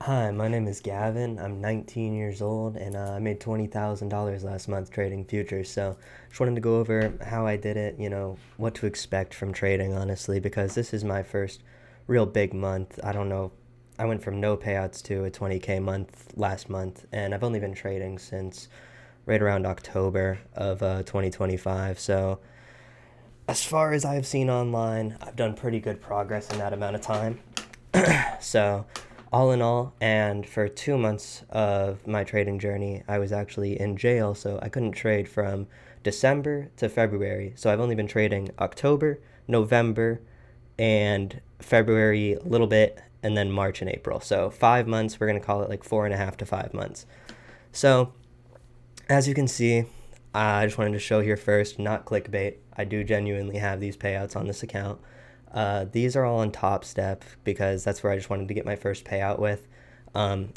Hi, my name is Gavin. I'm 19 years old and I made $20,000 last month trading futures. So, just wanted to go over how I did it, what to expect from trading, honestly, because this is my first real big month. I don't know. I went from no payouts to a 20K month last month, and I've only been trading since right around October of 2025. So, as far as I've seen online, I've done pretty good progress in that amount of time. So, all in all, and for 2 months of my trading journey, I was actually in jail, so I couldn't trade from December to February. So, I've only been trading October, November, and February a little bit, and then March and April. So, 5 months, we're going to call it like 4.5 to 5 months. So, as you can see, I just wanted to show here first, not clickbait. I do genuinely have these payouts on this account. These are all on Top Step because that's where I just wanted to get my first payout with. I've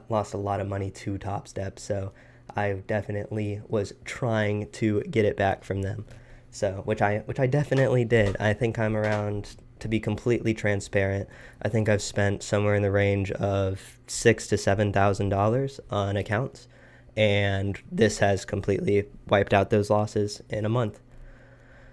lost a lot of money to Top Step, so I definitely was trying to get it back from them. So, which I definitely did. I think I'm around, to be completely transparent, I think I've spent somewhere in the range of $6,000 to $7,000 on accounts, and this has completely wiped out those losses in a month.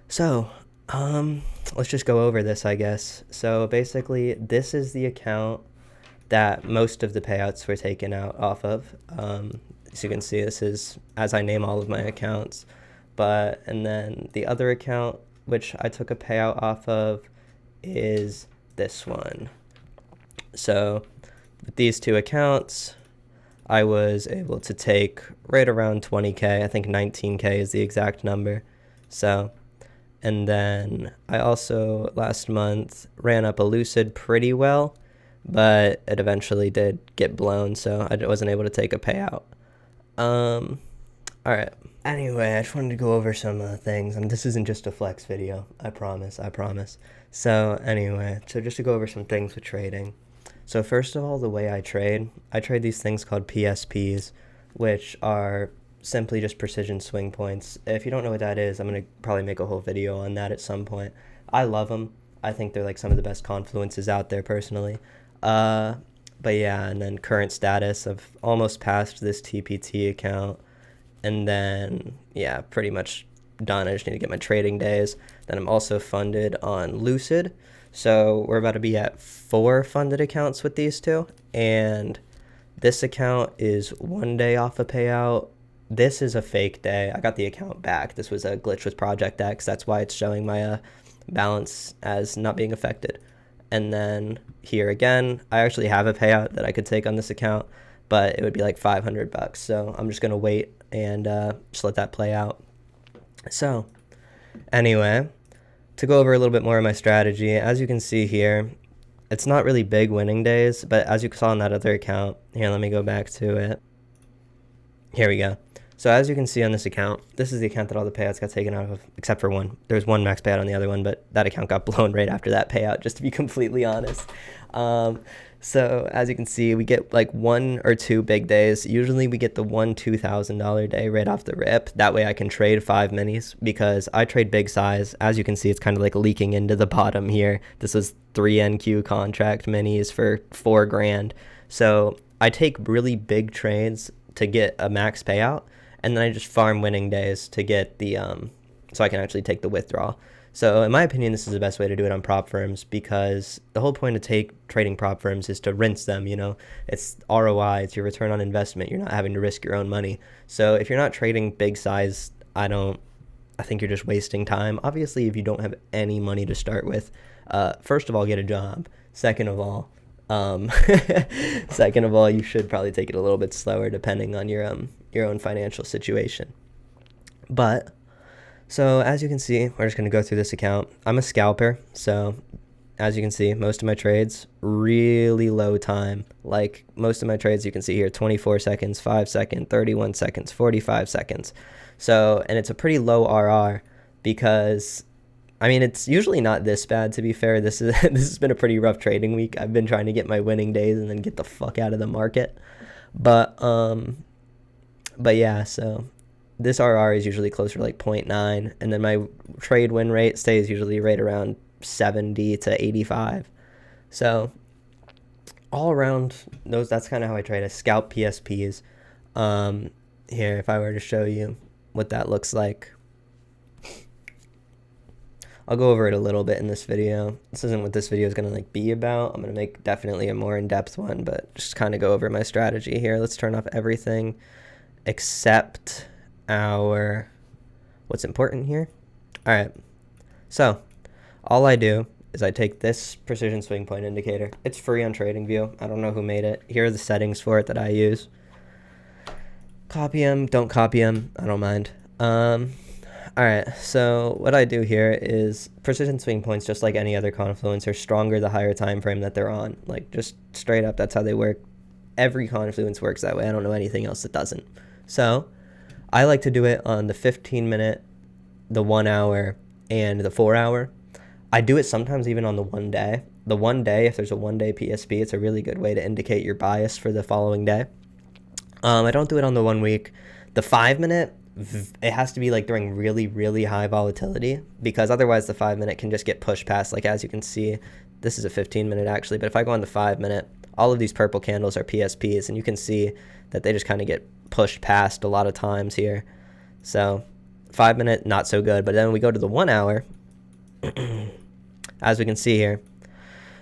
So, let's just go over this, I guess. So basically, this is the account that most of the payouts were taken out off of. As you can see, this is as I name all of my accounts. And then the other account, which I took a payout off of, is this one. So with these two accounts, I was able to take right around 20K. I think 19K is the exact number. So, and then I also last month ran up a Lucid pretty well, but it eventually did get blown, so I wasn't able to take a payout. All right. Anyway, I just wanted to go over some things. This isn't just a flex video. I promise. I promise. So anyway, so just to go over some things with trading. So first of all, the way I trade these things called PSPs, which are simply just precision swing points. If you don't know what that is, I'm going to probably make a whole video on that at some point. I love them. I think they're like some of the best confluences out there personally. Uh, but yeah, and then current status, I've almost passed this TPT account. And then, yeah, pretty much done. I just need to get my trading days. Then I'm also funded on Lucid. So we're about to be at 4 funded accounts with these two. And this account is 1 day off a payout. This is a fake day. I got the account back. This was a glitch with Project X. That's why it's showing my balance as not being affected. And then here again, I actually have a payout that I could take on this account, but it would be like $500. So I'm just going to wait and just let that play out. So anyway, to go over a little bit more of my strategy, as you can see here, it's not really big winning days, but as you saw on that other account, here, let me go back to it. Here we go. So as you can see on this account, this is the account that all the payouts got taken out of, except for one. There's one max payout on the other one, but that account got blown right after that payout, just to be completely honest. So as you can see, we get like 1 or 2 big days. Usually we get the one $2,000 day right off the rip. That way I can trade 5 minis because I trade big size. As you can see, it's kind of like leaking into the bottom here. This is 3 NQ contract minis for 4 grand. So I take really big trades to get a max payout, and then I just farm winning days to get the so I can actually take the withdrawal. So in my opinion, this is the best way to do it on prop firms because the whole point of trading prop firms is to rinse them. It's ROI, it's your return on investment. You're not having to risk your own money. So if you're not trading big size, I think you're just wasting time. Obviously, if you don't have any money to start with, first of all, get a job. Second of all, you should probably take it a little bit slower depending on your own financial situation. But so as you can see, we're just going to go through this account. I'm a scalper, so as you can see, most of my trades really low time. Like most of my trades, you can see here, 24 seconds, 5 seconds, 31 seconds, 45 seconds. So, and it's a pretty low RR because it's usually not this bad, to be fair. This has been a pretty rough trading week. I've been trying to get my winning days and then get the fuck out of the market. But yeah, so this RR is usually closer to like 0.9, and then my trade win rate stays usually right around 70 to 85. So all around those, that's kind of how I trade. I scalp PSPs. Here, if I were to show you what that looks like, I'll go over it a little bit in this video. This isn't what this video is going to like be about. I'm going to make definitely a more in-depth one, but just kind of go over my strategy here. Let's turn off everything except our what's important here. All right. So all I do is I take this precision swing point indicator. It's free on TradingView. I don't know who made it. Here are the settings for it that I use. Copy them, don't copy them. I don't mind. All right, so what I do here is precision swing points, just like any other confluence, are stronger the higher time frame that they're on. Like, just straight up, that's how they work. Every confluence works that way. I don't know anything else that doesn't. So I like to do it on the 15-minute, the 1 hour, and the 4 hour. I do it sometimes even on the 1 day. The 1 day, if there's a 1 day PSP, it's a really good way to indicate your bias for the following day. I don't do it on the 1 week. The 5-minute, it has to be like during really, really high volatility, because otherwise the 5-minute can just get pushed past. Like, as you can see, this is a 15-minute actually, but if I go on the 5-minute, all of these purple candles are PSPs, and you can see that they just kind of get pushed past a lot of times here. So 5-minute, not so good. But then we go to the 1 hour. As we can see here,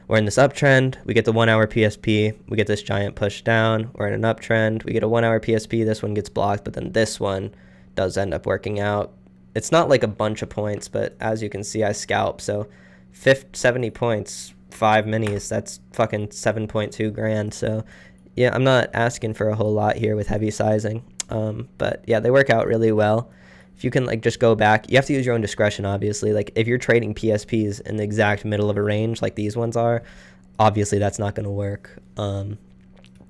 we're in this uptrend. We get the 1 hour PSP. We get this giant push down. We're in an uptrend. We get a 1 hour PSP. This one gets blocked, but then this one does end up working out. It's not like a bunch of points, but as you can see, I scalp. So 70 points, 5 minis, that's fucking 7.2 grand. So yeah, I'm not asking for a whole lot here with heavy sizing. But yeah, they work out really well. If you can like just go back, you have to use your own discretion, obviously. Like, if you're trading PSPs in the exact middle of a range like these ones are, obviously that's not going to work.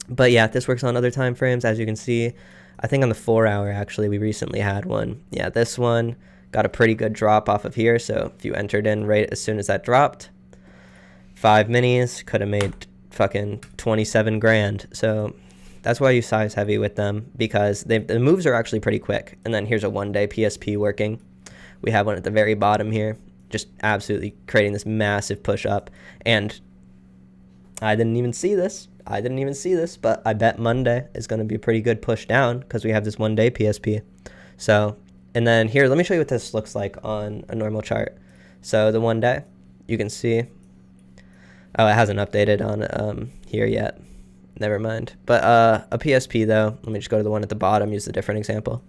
But yeah, this works on other time frames. As you can see, I think on the 4 hour, actually, we recently had one. Yeah, this one got a pretty good drop off of here. So if you entered in right as soon as that dropped, 5 minis, could have made fucking 27 grand. So that's why you size heavy with them, because the moves are actually pretty quick. And then here's a 1 day PSP working. We have one at the very bottom here, just absolutely creating this massive push up. And I didn't even see this. But I bet Monday is going to be a pretty good push down, because we have this 1 day PSP. So, and then here, let me show you what this looks like on a normal chart. So the 1 day, you can see, oh, it hasn't updated on here yet. Never mind. But a PSP, though, let me just go to the one at the bottom, use a different example.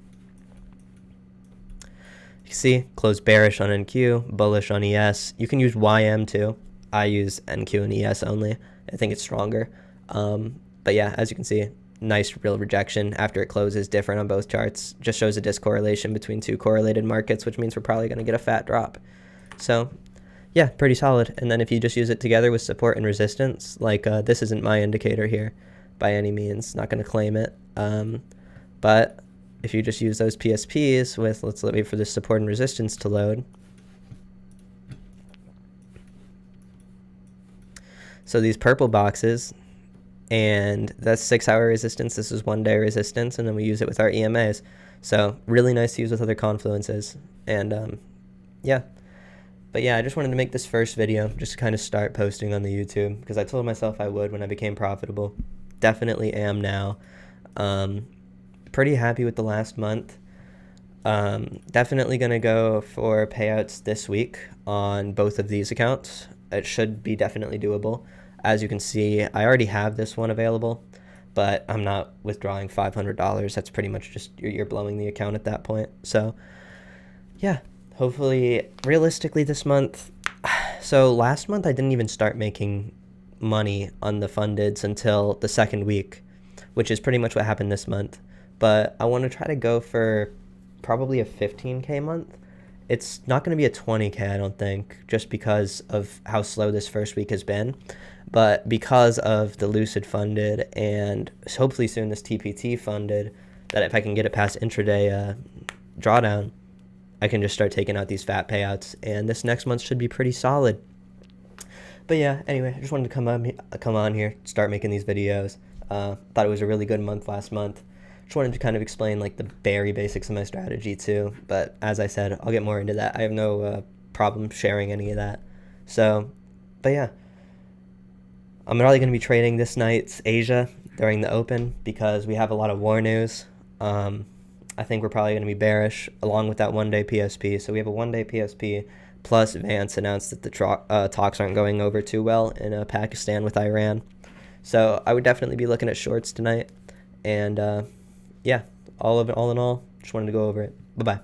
You see, close bearish on NQ, bullish on ES. You can use YM too. I use NQ and ES only. I think it's stronger. But yeah, as you can see, nice real rejection after it closes, different on both charts. Just shows a discorrelation between two correlated markets, which means we're probably going to get a fat drop. So yeah, pretty solid. And then if you just use it together with support and resistance, like this isn't my indicator here by any means, not going to claim it. But if you just use those PSPs with, let's wait for this support and resistance to load. So these purple boxes, and that's 6 hour resistance. This is 1 day resistance, and then we use it with our EMAs. So really nice to use with other confluences. And yeah. But yeah, I just wanted to make this first video just to kind of start posting on the YouTube, because I told myself I would when I became profitable. Definitely am now. Pretty happy with the last month. Definitely going to go for payouts this week on both of these accounts. It should be definitely doable. As you can see, I already have this one available, but I'm not withdrawing $500. That's pretty much just you're blowing the account at that point. So yeah. Hopefully, realistically this month, so last month I didn't even start making money on the fundeds until the second week, which is pretty much what happened this month. But I want to try to go for probably a 15K month. It's not going to be a 20K, I don't think, just because of how slow this first week has been. But because of the Lucid funded and hopefully soon this TPT funded, that if I can get it past intraday drawdown, I can just start taking out these fat payouts, and this next month should be pretty solid. But yeah, anyway, I just wanted to come on here, start making these videos. Thought it was a really good month last month. Just wanted to kind of explain like the very basics of my strategy too. But as I said, I'll get more into that. I have no problem sharing any of that. So, but yeah, I'm probably going to be trading this night's Asia during the Open because we have a lot of war news. I think we're probably going to be bearish along with that one-day PSP. So we have a one-day PSP plus Vance announced that the talks aren't going over too well in Pakistan with Iran. So I would definitely be looking at shorts tonight. And yeah, all in all, just wanted to go over it. Bye-bye.